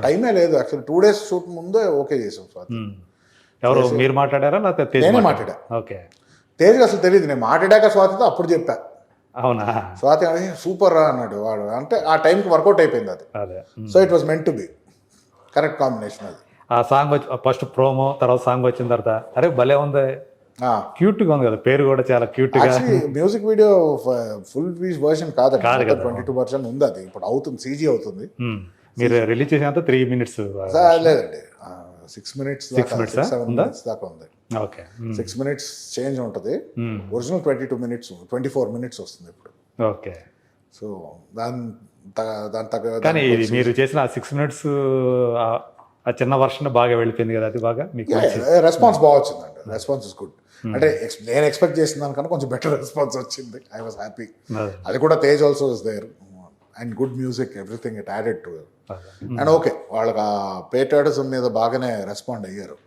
టైమే లేదు actually 2 days shoot ముందే ఓకే చేసాం స్వాతి. ఎవరు మీరు మాట్లాడారా లేకపోతే తేజ్ నేనే మాట్లాడా? మాట్లాడా. ఓకే. తేజ్కి అసలు తెలియదు, నేను మాట్లాడాక స్వాతితో అప్పుడు చెప్పా. అవునా? స్వాతి అని సూపర్ రా అన్నాడు వాడు, అంటే ఆ టైంకి వర్కౌట్ అయిపోయింది అది. అదే. So it was meant to be correct combination అది. ఆ సాంగ్ వచ్చి ఫస్ట్ ప్రోమో తర్వాత సాంగ్ వచ్చిన తర్వాత అరే భలే ఉంది, క్యూట్గా ఉంది కదా, పేరు కూడా చాలా క్యూట్గా. Music video full piece version కాదు, 22% ఉంది అది, ఇప్పుడు అవుతుంది, సీజీ అవుతుంది. మీరు రిలీజ్ చేసినంత 3 minutes లేదండి, 6 minutes 7 minutes దాకా ఉంది. ఓకే. 6 minutes చేంజ్ ఉంటుంది, ఒరిజినల్ 22 minutes 24 minutes వస్తుంది ఇప్పుడు. ఓకే. సో దాని తగ్గ కానీ ఇది మీరు చేసిన 6 minutes ఆ చిన్న వర్షన్ బాగా వెళ్ళిపోయింది కదా, అది బాగా మీకు రెస్పాన్స్ బాగా వచ్చిందండి. రెస్పాన్స్ ఇస్ గుడ్, అంటే నేను ఎక్స్పెక్ట్ చేసిన దానికన్నా కొంచెం బెటర్ రెస్పాన్స్ వచ్చింది. I was happy. అది కూడా Tej also is there and good music, everything it added to and okay. వాళ్ళకి ఆ పేట్రియాటిజం మీద బాగానే రెస్పాండ్ అయ్యారు.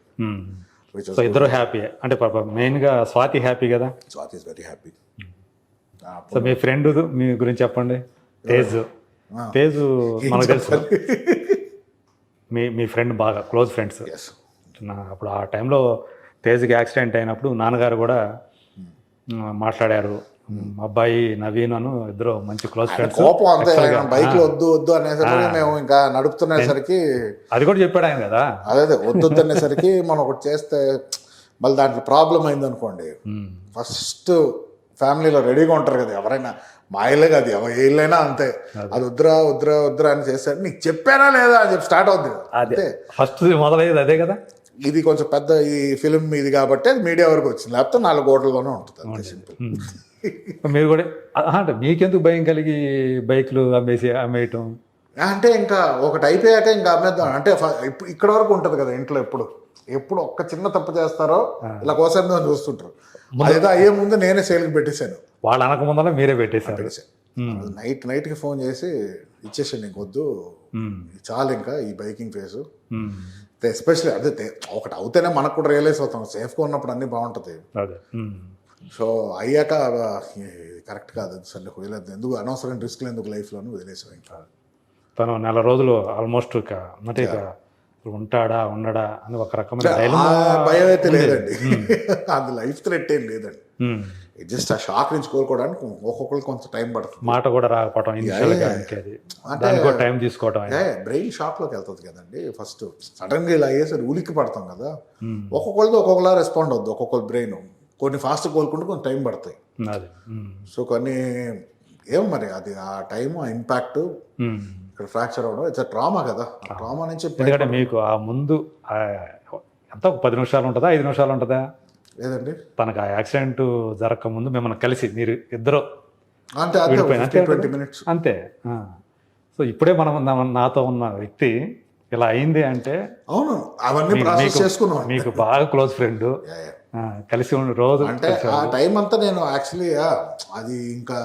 సో ఇద్దరు హ్యాపీ, అంటే మెయిన్గా స్వాతి హ్యాపీ కదా. Swathi is very happy. So మీ ఫ్రెండ్ మీ గురించి చెప్పండి. తేజ్ మనకు తెలుసు, మీ ఫ్రెండ్ బాగా క్లోజ్ ఫ్రెండ్స్. అప్పుడు ఆ టైంలో తేజ్కి యాక్సిడెంట్ అయినప్పుడు నాన్నగారు కూడా మాట్లాడారు. అబ్బాయి నవీన్ అను ఇద్దరు మంచి క్లోజ్ ఫ్రెండ్స్. కోపం అంతే, బైక్ లో వద్దు అనేసరికి మేము ఇంకా నడుపుతునేసరికి అది కూడా చెప్పాడు ఆయన కదా. అదే వద్దు అనేసరికి మనం ఒకటి చేస్తే మళ్ళీ దాంట్లో ప్రాబ్లం అయింది అనుకోండి. ఫస్ట్ ఫ్యామిలీలో రెడీగా ఉంటారు కదా ఎవరైనా, మా ఇల్లే కాదు ఏళ్ళైనా అంతే, అది వద్దురా అని చేస్తాడు. నీకు చెప్పానా లేదా అని చెప్పి స్టార్ట్ అవుద్ది కదా. అదే ఫస్ట్ మొదలయ్యేది అదే కదా. ఇది కొంచెం పెద్ద ఈ ఫిలిం ఇది కాబట్టి అది మీడియా వరకు వచ్చింది, లేకపోతే 4 గోడల్లోనే ఉంటుంది అంతే, సింపుల్. మీరు కూడా అంటే మీకెందుకు భయం కలిగి బైక్లు అమ్మేయటం? అంటే ఇంకా ఒకటి అయిపోయాక ఇంకా అమ్మేద్దాం అంటే ఇక్కడ వరకు ఉంటుంది కదా ఇంట్లో. ఎప్పుడు ఒక్క చిన్న తప్పు చేస్తారో ఇలా కోసేద్దాం చూస్తుంటారు. అదేదో అయ్యే ముందు నేనే సేల్కి పెట్టేశాను. వాళ్ళు అనక ముందర మీరే పెట్టేశాను. నైట్కి ఫోన్ చేసి ఇచ్చేసాను, నీకు వద్దు చాలు ఇంకా ఈ బైకింగ్ ఫేస్. ఎస్పెషల్లీ అదే ఒకటి అవుతేనే మనకు కూడా రియలైజ్ అవుతాం, సేఫ్గా ఉన్నప్పుడు అన్నీ బాగుంటుంది. సో అయ్యాక కరెక్ట్ కాదు, సరే వదిలేదు, ఎందుకు అనవసరం రిస్క్లు ఎందుకు లైఫ్లోనూ వదిలేసాం. ఇంకా తను 4 రోజులు ఆల్మోస్ట్ అంటే ఇక ఉంటాడా ఉండడా అని ఒక రకమైన భయం అయితే లేదండి. అది లైఫ్ థ్రెట్ ఏం లేదండి. జస్ట్ ఆ షాక్ నుంచి కోలుకోవడానికి ఒక్కొక్కరికి కొంచెం టైం పడుతుంది. మాట కూడా రాకపోవడం, అంటే టైం తీసుకోవడం, బ్రెయిన్ షాక్ లోకి వెళ్తుంది కదండి. ఫస్ట్ సడన్ గా ఇలా అయ్యేసరి ఉలిక్కి పడతాం కదా. ఒక్కొక్కరితో ఒక్కొక్కలా రెస్పాండ్ అవుద్ది ఒక్కొక్కరి బ్రెయిన్. కొన్ని ఫాస్ట్ కోలుకుంటూ కొంచెం టైం పడతాయి. సో కొన్ని ఏమో మరి అది ఆ టైం ఆ ఇంపాక్ట్ ఇక్కడ ఫ్రాక్చర్ అవడం ఇట్స్ ట్రామా కదా. ట్రామా నుంచి ఎందుకంటే మీకు ఆ ముందు ఎంత 10 నిమిషాలు ఉంటుందా 5 నిమిషాలు ఉంటుందా లేదండి, తనకు ఆ యాక్సిడెంట్ జరగక ముందు మిమ్మల్ని కలిసి మీరు ఇద్దరు అంతే 20 minutes అంతే. సో ఇప్పుడే నాతో ఉన్న వ్యక్తి ఇలా అయింది అంటే అవును అవన్నీ ప్రాసెస్ చేసుకున్నాం. మీకు బాగా క్లోజ్ ఫ్రెండ్, కలిసి రోజు అంటే ఆ టైం అంతా నేను యాక్చువల్లీ అది ఇంకా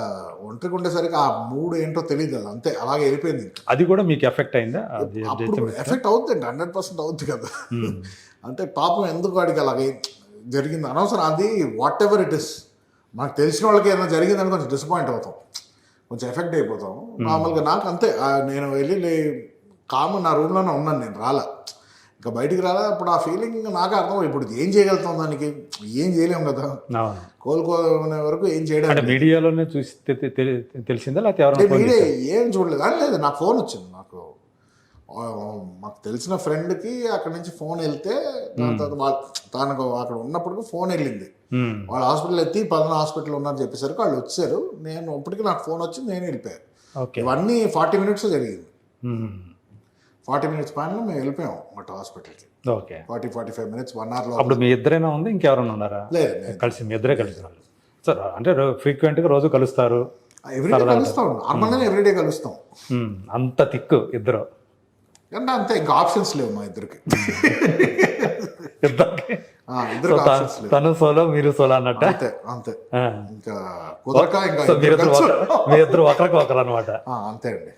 ఒంటరికి ఉండేసరికి ఆ మూడు ఏంటో తెలియదు కదా, అంతే అలాగే వెళ్ళిపోయింది. అది కూడా మీకు ఎఫెక్ట్ అయిందా? ఎఫెక్ట్ అవుతుందండి, 100% అవుతుంది కదా. అంటే పాపం ఎందుకు వాడికి అలాగే జరిగింది అనవసరం. అది వాట్ ఎవర్ ఇట్ ఇస్, మనకు తెలిసిన వాళ్ళకి ఏదైనా జరిగిందని కొంచెం డిసప్పాయింట్ అవుతాం, కొంచెం ఎఫెక్ట్ అయిపోతాం. మామూలుగా నాకు అంతే, నేను వెళ్ళి కామన్ నా రూమ్లోనే ఉన్నాను, నేను రాలా, ఇంకా బయటికి రాలా. ఇప్పుడు ఆ ఫీలింగ్ నాకే అర్థం. ఇప్పుడు ఏం చేయగలుగుతాం, దానికి ఏం చేయలేము కదా, కోలుకోనే వరకు ఏం చేయడం. మీడియాలోనే చూసి తెలిసిందా లేకపోతే మీడియా ఏం చూడలేదు అని లేదు. నాకు ఫోన్ వచ్చింది, మాకు తెలిసిన ఫ్రెండ్కి అక్కడి నుంచి ఫోన్ వెళ్తే దాని తర్వాత తనకు అక్కడ ఉన్నప్పటికీ ఫోన్ వెళ్ళింది. వాళ్ళు హాస్పిటల్ ఎత్తి 10 హాస్పిటల్ ఉన్నారని చెప్పేసరికి వాళ్ళు వచ్చారు. నేను అప్పటికి నాకు ఫోన్ వచ్చింది, నేను వెళ్ళిపోయాను. ఇవన్నీ 40 minutes జరిగింది. 40 minutes పైన మేము వెళ్ళిపోయాం మాట హాస్పిటల్కి. 40-45 minutes 1 hour లో. అప్పుడు మీ ఇద్దరైనా ఉంది, ఇంకెవరైనా ఉన్నారా? లేదు, కలిసి మీ ఇద్దరే కలిసి సార్. అంటే ఫ్రీక్వెంట్గా రోజు కలుస్తారు? ఎవ్రీడే కలుస్తాం, నార్మల్గానే ఎవ్రీడే కలుస్తాం. అంత థిక్ ఇద్దరు అంటే అంతే, ఇంకా ఆప్షన్స్ లేవు మా ఇద్దరికి. తను సోలో మీరు సోలో అన్నట్టు. అంతే అంతే, ఇంకా కుదరక ఇంకా మీ ఇద్దరు ఒకరికి ఒకరు అనమాట. అంతే అండి,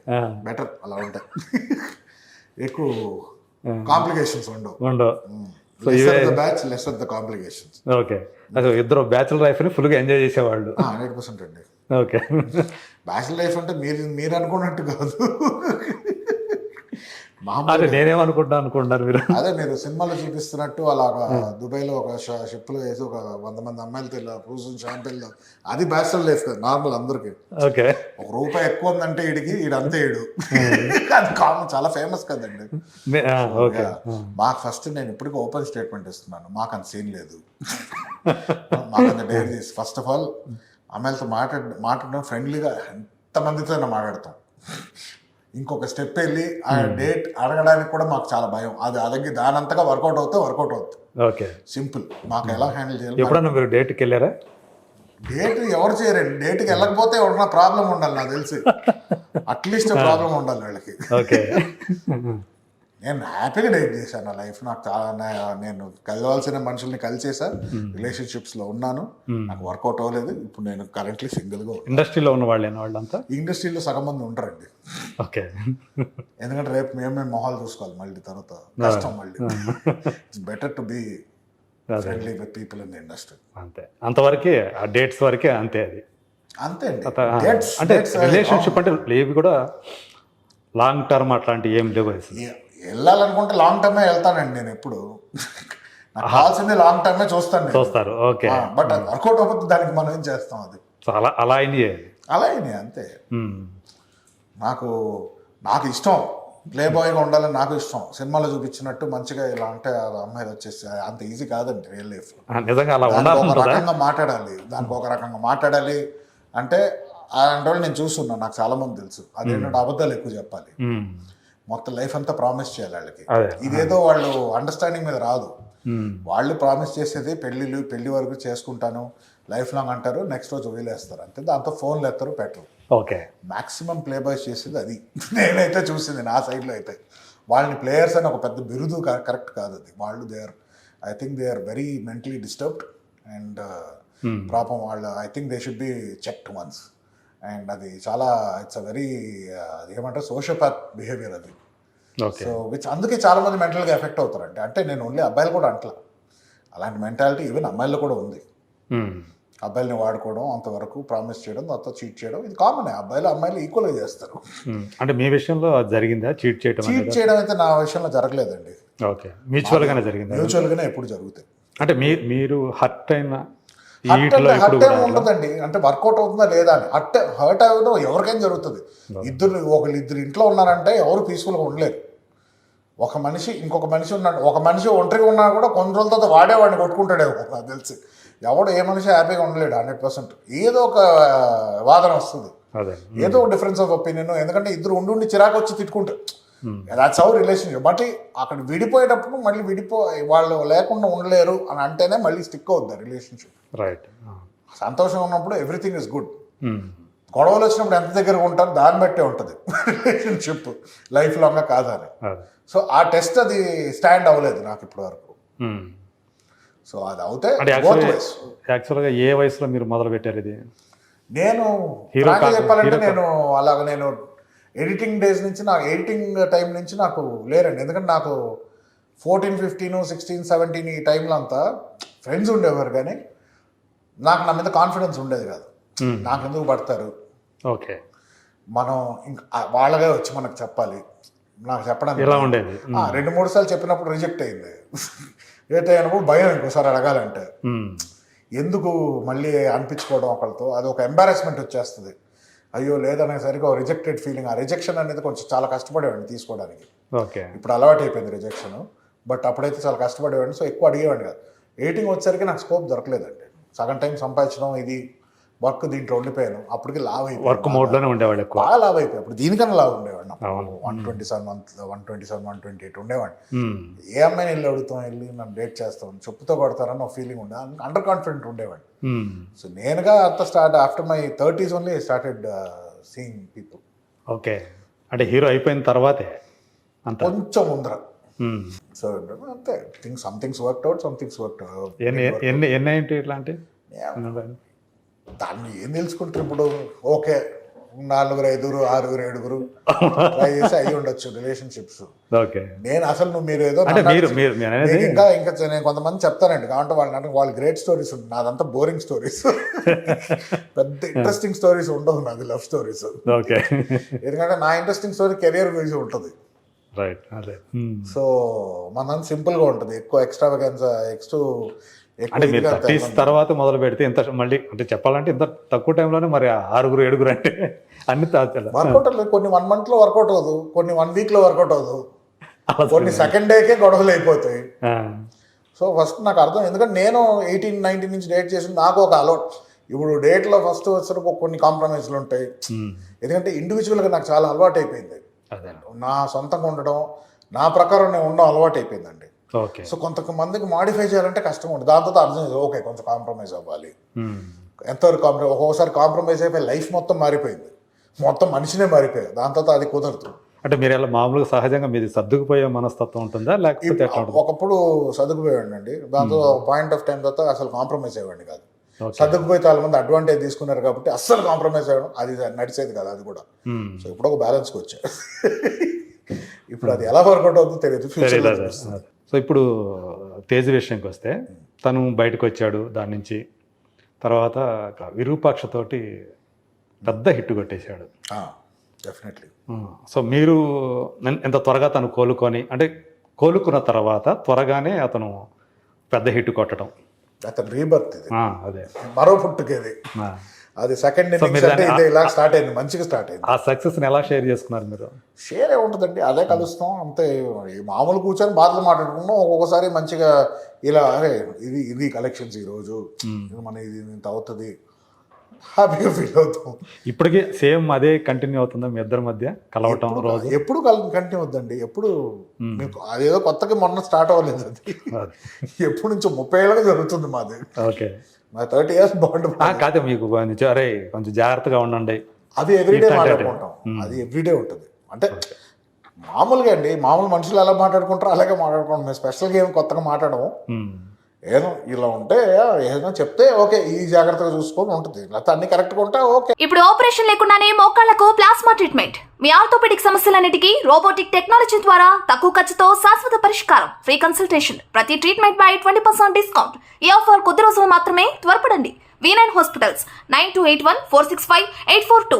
బెటర్ అలా ఉంటాయి. ఎక్కువ కాంప్లికేషన్స్ ఉండవు. So batch less of the complications. Okay, అసలు ఇద్దరు బ్యాచులర్ లైఫ్ ని ఫుల్గా ఎంజాయ్ చేసేవాళ్ళు. 100% అండి. ఓకే, బ్యాచులర్ లైఫ్ అంటే మీరు అనుకున్నట్టు కాదు, అరే నేనేమనుకుంటా అనుకుంటున్నారు మీరు? అదే మీరు సినిమాలో చూపిస్తున్నట్టు అలాగా దుబాయ్లో ఒక షిప్లో వేసి ఒక 100 మంది అమ్మాయిలతో ఇలా కూర్చొని షాంపిల్తో, అది బ్యాచిలర్ లైఫ్ కదా నార్మల్ అందరికి. ఓకే. ₹1 ఎక్కువ ఉందంటే ఈడంతే ఈడు అది కామన్, చాలా ఫేమస్ కదండి. ఓకే. మాకు ఫస్ట్ నేను ఇప్పటికీ ఓపెన్ స్టేట్మెంట్ ఇస్తున్నాను, మాకు అంత సీన్ లేదు. మాకు అంత డేర్ చేసి ఫస్ట్ ఆఫ్ ఆల్ అమ్మాయిలతో మాట్లాడడం ఫ్రెండ్లీగా ఎంతమందితో మాట్లాడతాం. ఇంకొక స్టెప్ వెళ్ళి ఆ డేట్ అడగడానికి కూడా మాకు చాలా భయం. అది దానంతగా వర్కౌట్ అవుతుంది. ఓకే. సింపుల్. మాకు ఎలా హ్యాండిల్ చేయాలి. ఎప్పుడన్నా మీరు డేట్కి వెళ్ళారా? డేట్ ఎవరు చేయరండి. డేట్కి వెళ్ళకపోతే ఎవరన్నా ప్రాబ్లం ఉండాలి, నాకు తెలిసి అట్లీస్ట్ ప్రాబ్లం ఉండాలి వాళ్ళకి. ఓకే. నేను హ్యాపీగా డేట్ చేశాను నా లైఫ్. నాకు చాలా నేను కలవాల్సిన మనుషుల్ని కలిసేసా, రిలేషన్షిప్స్లో ఉన్నాను, నాకు వర్కౌట్ అవ్వలేదు. ఇప్పుడు నేను కరెంట్లీ సింగిల్గా. ఇండస్ట్రీలో ఉన్న వాళ్ళంతా ఇండస్ట్రీలో సగం మంది ఉంటారండి. ఓకే. ఎందుకంటే రేపు మేము మొహాలు చూసుకోవాలి మళ్ళీ, తర్వాత కష్టం మళ్ళీ. It's better to be friendly with people in the industry. అంతే, అంతవరకే. ఆ డేట్స్ వరకే, అంతే. అది అంతే అండి. అంటే రిలేషన్షిప్ అంటే లేవి కూడా లాంగ్ టర్మ్ అట్లాంటి ఏం లేవు. వెళ్ళాలనుకుంటే లాంగ్ టర్మే వెళ్తానండి నేను ఎప్పుడు. నాకు కావాల్సింది లాంగ్ టర్మే చూస్తారు. ఓకే. బట్ అది వర్కౌట్ అవ్వదు, దానికి మనం ఏం చేస్తాం. అది అలా అయింది అంతే. నాకు ఇష్టం ప్లే బాయ్గా ఉండాలని నాకు ఇష్టం. సినిమాలో చూపించినట్టు మంచిగా ఇలా అంటే అమ్మాయిలు వచ్చేసి అంత ఈజీ కాదండి రియల్ లైఫ్. నిజంగా ఒక రకంగా మాట్లాడాలి అంటే అలాంటి వాళ్ళు నేను చూస్తున్నాను, నాకు చాలా మంది తెలుసు. అదేంటంటే అబద్ధాలు ఎక్కువ చెప్పాలి, మొత్తం లైఫ్ అంతా ప్రామిస్ చేయాలి వాళ్ళకి. ఇదేదో వాళ్ళు అండర్స్టాండింగ్ మీద రాదు. వాళ్ళు ప్రామిస్ చేసేది పెళ్లి వరకు చేసుకుంటాను లైఫ్ లాంగ్ అంటారు, నెక్స్ట్ రోజు వదిలేస్తారు అంతే. దాంతో ఫోన్లు ఎత్తారు, పెట్టరు. ఓకే. మాక్సిమం ప్లే బాయ్స్ చేసేది అది. నేనైతే చూసింది నా సైడ్లో అయితే. వాళ్ళని ప్లేయర్స్ అని ఒక పెద్ద బిరుదు కరెక్ట్ కాదు అది. వాళ్ళు I think they are very mentally disturbed and proper వాళ్ళు I think they should be checked once. And అది చాలా ఇట్స్ అ వెరీ ఏమంటారు సోషియోపాత్ బిహేవియర్ అది. సో అందుకే చాలా మంది మెంటల్గా ఎఫెక్ట్ అవుతారంటే. అంటే నేను ఓన్లీ అబ్బాయిలు కూడా అంటలా, అలాంటి మెంటాలిటీ ఈవెన్ అమ్మాయిల్లో కూడా ఉంది. అబ్బాయిల్ని వాడుకోవడం, అంతవరకు ప్రామిస్ చేయడం, తర్వాత చీట్ చేయడం, ఇది కామన్. అమ్మాయిలు ఈక్వల్గా చేస్తారు. అంటే మీ విషయంలో జరిగిందా చీట్ చేయడం? అయితే నా విషయంలో జరగలేదండి. ఓకే. మ్యూచువల్గానే జరిగింది. మ్యూచువల్గానే ఎప్పుడు జరుగుతాయి. అంటే మీరు హర్ట్ అయిన హర్ట్ ఏమి ఉండదండి. అంటే వర్కౌట్ అవుతుందా లేదా అని. హర్ట్ అవ్వడం ఎవరికైనా జరుగుతుంది. ఇద్దరు ఇంట్లో ఉన్నారంటే ఎవరు పీస్ఫుల్గా ఉండలేరు. ఒక మనిషి ఇంకొక మనిషి ఉన్నాడు, ఒక మనిషి ఒంటరిగా ఉన్నా కూడా కొన్ని రోజుల తర్వాత వాడేవాడిని కొట్టుకుంటాడే నాకు తెలిసి. ఎవడు ఏ మనిషి హ్యాపీగా ఉండలేడు 100%. ఏదో ఒక వాదన వస్తుంది, ఏదో ఒక డిఫరెన్స్ ఆఫ్ ఒపీనియన్. ఎందుకంటే ఇద్దరు ఉండి చిరాకు వచ్చి తిట్టుకుంటారు. That's our relationship. బట్ అక్కడ విడిపోయేటప్పుడు మళ్ళీ వాళ్ళు లేకుండా ఉండలేరు అని అంటేనే మళ్ళీ స్టిక్ అవుద్ది రిలేషన్షిప్. రైట్. సంతోషంగా ఉన్నప్పుడు ఎవ్రీథింగ్ ఇస్ గుడ్. గొడవలు వచ్చినప్పుడు ఎంత దగ్గరగా ఉంటారో దాన్ని బట్టే ఉంటుంది రిలేషన్షిప్ లైఫ్ లాంగ్గా కాదని. సో ఆ టెస్ట్ అది స్టాండ్ అవ్వలేదు నాకు ఇప్పటి వరకు. సో అది అవుతే యాక్చువల్గా ఏ వయసులో మీరు మొదలు పెట్టారు ఇది? నేను చెప్పాలంటే నేను ఎడిటింగ్ డేస్ నుంచి, నాకు ఎడిటింగ్ టైం నుంచి నాకు లేరండి. ఎందుకంటే నాకు 14, 15, 16, 17 ఈ టైంలో అంతా ఫ్రెండ్స్ ఉండేవారు, కానీ నాకు నా మీద కాన్ఫిడెన్స్ ఉండేది కాదు. నాకు ఎందుకు పడతారు, ఓకే, మనం ఇంకా వాళ్ళగా వచ్చి మనకు చెప్పాలి, నాకు చెప్పడానికి ఎలా ఉండేది. 2-3 సార్లు చెప్పినప్పుడు రిజెక్ట్ అయింది. రిజెక్ట్ అయినప్పుడు భయం ఇంకోసారి అడగాలంటే. ఎందుకు మళ్ళీ అనిపించుకోవడం ఒకరితో, అది ఒక ఎంబారెస్మెంట్ వచ్చేస్తుంది. అయ్యో లేదనేసరికి ఒక రిజెక్టెడ్ ఫీలింగ్. ఆ రిజెక్షన్ అనేది కొంచెం చాలా కష్టపడేవాడిని తీసుకోవడానికి. ఓకే. ఇప్పుడు అలవాటు అయిపోయింది రిజెక్షన్, బట్ అప్పుడైతే చాలా కష్టపడేవాడిని. సో ఎక్కువ అడిగేవాడిని కాదు. ఎడిటింగ్ వచ్చేసరికి నాకు స్కోప్ దొరకలేదండి. సగం టైం సంపాదించడం, ఇది వర్క్ దీంట్లో ఉండిపోయాను. అప్పటికి లావ్ అయిపోయి వర్క్ మోడ్లోనే ఉండేవాడు, బాగా లావ్ అయిపోయి. అప్పుడు దీనికన్నా లావ్ ఉండేవాడిని. 127, 128 ఉండేవాడిని. ఏ అమ్మాయిని వెళ్ళి అడుగుతాం, వెళ్ళి నన్ను డేట్ చేస్తాం, చెప్పుతో కొడతారని ఒక ఫీలింగ్ ఉండే, అండర్ కాన్ఫిడెంట్ ఉండేవాడిని. సో నేనుగా అంత after my 30s only started seeing people. Okay. అంటే హీరో అయిపోయిన తర్వాతే అంత కొంచెం ముందర. సో అంతే, somethings worked out, somethings worked out. ఎన్ని ఏంటి ఇట్లాంటి దాన్ని ఏం తెలుసుకుంటారు ఇప్పుడు? ఓకే, 4, 5, 6, 7 ట్రై చేసి అయ్యి ఉండొచ్చు రిలేషన్షిప్స్. ఓకే. నేను అసలు మీరు ఏదో ఇంకా నేను కొంతమంది చెప్తానండి, కాబట్టి వాళ్ళు గ్రేట్ స్టోరీస్ ఉంటుంది, నాదంతా బోరింగ్ స్టోరీస్. పెద్ద ఇంట్రెస్టింగ్ స్టోరీస్ ఉండవు నాది, లవ్ స్టోరీస్. ఓకే. ఎందుకంటే నా ఇంట్రెస్టింగ్ స్టోరీ కెరియర్ గురించి ఉంటుంది. రైట్ అదే సో మనంత సింపుల్గా ఉంటుంది, ఎక్కువ ఎక్స్ట్రావెగెన్స్ అంటే మీరు 30s తర్వాత మొదలు పెడితే ఇంత మళ్ళీ అంటే చెప్పాలంటే ఇంత తక్కువ టైంలోనే మరి 6-7 అంటే అన్ని వర్కౌట్ లేదు. కొన్ని 1 month లో వర్కౌట్ అవ్వదు, కొన్ని 1 week లో వర్కౌట్ అవ్వదు, కొన్ని సెకండ్ డేకే గొడవలు అయిపోతాయి. సో ఫస్ట్ నాకు అర్థం, ఎందుకంటే నేను 18-19 నుంచి డేట్ చేసి నాకు ఒక అలవాట్. ఇప్పుడు డేట్లో ఫస్ట్ వచ్చేసరికి కొన్ని కాంప్రమైజ్లు ఉంటాయి, ఎందుకంటే ఇండివిజువల్గా నాకు చాలా అలవాటు అయిపోయింది. నా సొంతంగా ఉండడం, నా ప్రకారం నేను ఉండడం అలవాటు అయిపోయిందండి. సో కొంతమందికి మాడిఫై చేయాలంటే కష్టం ఉంటుంది. దాంతో అర్థం చేసి ఓకే కొంచెం కాంప్రమైజ్ అవ్వాలి. ఎంతవరకు ఒక్కొక్కసారి కాంప్రమైజ్ అయిపోయి లైఫ్ మొత్తం మారిపోయింది, మొత్తం మనిషినే మారిపోయాయి. దాంతో అది కుదరదు. అంటే మీరు ఎలా మామూలుగా సహజంగా మీది సర్దుకుపోయే మనస్తత్వం ఉంటుందా లేకపోతే ఒకప్పుడు సర్దుకుపోయాడు అండి, దాంతో పాయింట్ ఆఫ్ టైం తర్వాత అసలు కాంప్రమైజ్ అయ్యేవాడిని కాదు. సర్దుకుపోయి చాలా మంది అడ్వాంటేజ్ తీసుకున్నారు కాబట్టి అస్సలు కాంప్రమైజ్ అవ్వడం అది నడిచేది కాదు అది కూడా. సో ఇప్పుడు ఒక బ్యాలెన్స్కి వచ్చాడు. ఇప్పుడు అది ఎలా వర్కౌట్ అవుతుందో తెలియదు. సో ఇప్పుడు తేజ్ విషయంకి వస్తే తను బయటకు వచ్చాడు దాని నుంచి, తర్వాత విరూపాక్షతోటి పెద్ద హిట్ కొట్టేశాడు. డెఫినెట్లీ. సో మీరు ఎంత త్వరగా తను కోలుకొని, అంటే కోలుకున్న తర్వాత త్వరగానే అతను పెద్ద హిట్ కొట్టడం, అతను రీబర్త్ ఇది, అదే మరో పుట్టుకేది. అది సెకండ్ ఇలా స్టార్ట్ అయింది, మంచిగా స్టార్ట్ అయింది. ఆ సక్సెస్ని ఎలా షేర్ చేసుకున్నారు మీరు? షేర్ ఏముంటుందండి, అదే కలుస్తాం అంతే. మామూలు కూర్చొని బాధలు మాట్లాడుకుంటాం, ఒక్కొక్కసారి మంచిగా ఇలా అరే ఇది కలెక్షన్స్ ఈరోజు మన ఇది ఇంత అవుతుంది, హ్యాపీగా ఫీల్ అవుతాం. ఇప్పటికీ సేమ్ అదే కంటిన్యూ అవుతుందా మీ ఇద్దరి మధ్య కలవటం? రోజు ఎప్పుడు కంటిన్యూ అవుతుందండి, ఎప్పుడు మీకు అదేదో కొత్తగా మొన్న స్టార్ట్ అవ్వలేదు, అది ఎప్పుడు నుంచో 30 ఏళ్ళగా జరుగుతుంది మాది. ఓకే, మా 30 years బాండ్ కాదు మీకు అరే కొంచెం జాగ్రత్తగా ఉండండి, అది ఎవ్రీడే మాట్లాడుకుంటాం, అది ఎవ్రీడే ఉంటుంది. అంటే మామూలుగా అండి, మామూలు మనుషులు ఎలా మాట్లాడుకుంటారో అలాగే మాట్లాడుకుంటాం. మేము స్పెషల్గా ఏం కొత్తగా మాట్లాడము, ఏదో ఇలా ఉంటే ఏదైనా చెప్తే ఓకే ఈ జాగ్రత్తగా చూసుకొని ఉంటుంది, లేకపోతే అన్ని కరెక్ట్గా ఉంటే ఓకే. ఇప్పుడు ఆపరేషన్ లేకుండానే మోకాళ్లకు ప్లాస్మా ట్రీట్మెంట్, మీ ఆర్థోపెడిక్ సమస్యలన్నిటికీ రోబోటిక్ టెక్నాలజీ ద్వారా తక్కువ ఖర్చుతో శాశ్వత పరిష్కారం, ఫ్రీ కన్సల్టేషన్, ప్రతి ట్రీట్మెంట్ పై 20% డిస్కౌంట్. ఈ ఆఫర్ కొద్ది రోజులు మాత్రమే, త్వరపడండి. V9 hospitals 9281465842.